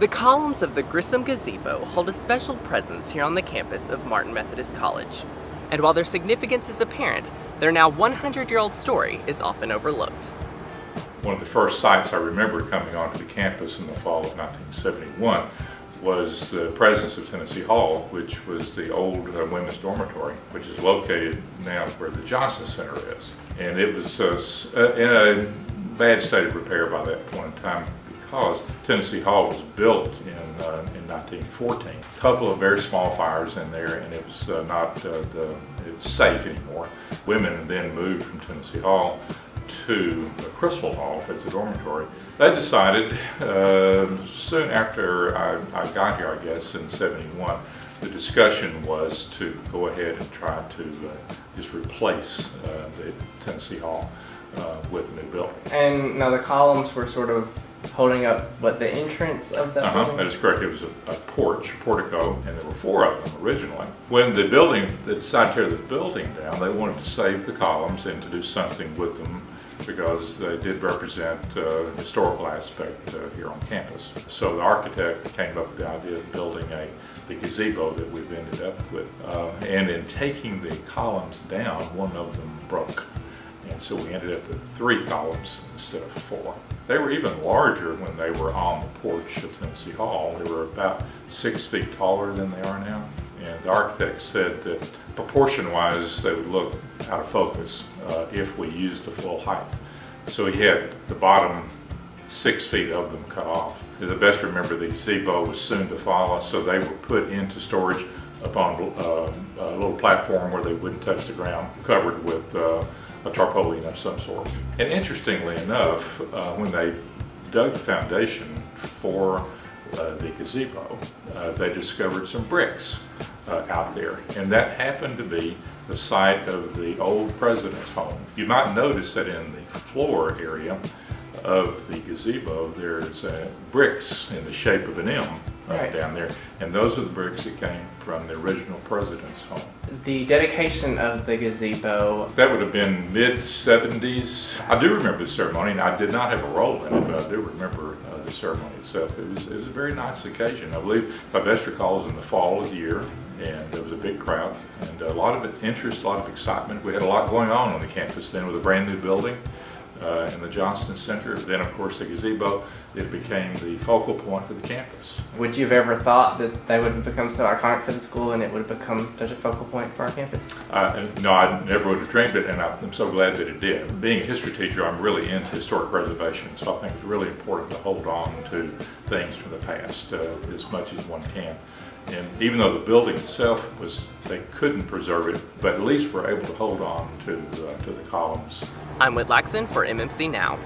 The columns of the Grissom Gazebo hold a special presence here on the campus of Martin Methodist College. And while their significance is apparent, their now 100-year-old story is often overlooked. One of the first sites I remember coming onto the campus in the fall of 1971 was the presence of Tennessee Hall, which was the old women's dormitory, which is located now where the Johnson Center is. And it was in a bad state of repair by that point in time because Tennessee Hall was built in 1914. A couple of very small fires in there, and it was not it was safe anymore. Women then moved from Tennessee Hall to Criswell Hall as a dormitory. They decided soon after I got here, I guess, in '71, the discussion was to go ahead and try to just replace the Tennessee Hall with a new building. And now the columns were sort of holding up, the entrance of that building? That is correct. It was a portico, and there were 4 of them originally. When they decided to tear the building down, they wanted to save the columns and to do something with them because they did represent a historical aspect here on campus. So the architect came up with the idea of building the gazebo that we've ended up with. And in taking the columns down, one of them broke. And so we ended up with 3 columns instead of 4. They were even larger when they were on the porch of Tennessee Hall. They were about 6 feet taller than they are now. And the architect said that proportion-wise, they would look out of focus if we used the full height. So he had the bottom 6 feet of them cut off. As I best remember, the gazebo was soon to follow, so they were put into storage upon a little platform where they wouldn't touch the ground, covered with a tarpaulin of some sort. And interestingly enough, when they dug the foundation for the gazebo, they discovered some bricks out there, and that happened to be the site of the old president's home. You might notice that in the floor area of the gazebo, there's bricks in the shape of an M down there, and those are the bricks that came from the original president's home. The dedication of the gazebo, that would have been mid-70s. I do remember the ceremony, and I did not have a role in it, but I do remember the ceremony itself. It was a very nice occasion. I believe, as I best recall, it was in the fall of the year, and there was a big crowd and a lot of interest, a lot of excitement. We had a lot going on the campus then with a brand new building in the Johnston Center. Then, of course, the gazebo, it became the focal point for the campus. Would you have ever thought that they would have become so iconic for the school and it would have become such a focal point for our campus? No, I never would have dreamed it, and I'm so glad that it did. Being a history teacher, I'm really into historic preservation, so I think it's really important to hold on to things from the past as much as one can. And even though the building itself they couldn't preserve it, but at least we're able to hold on to the columns. I'm Whit Laxon for MMC Now.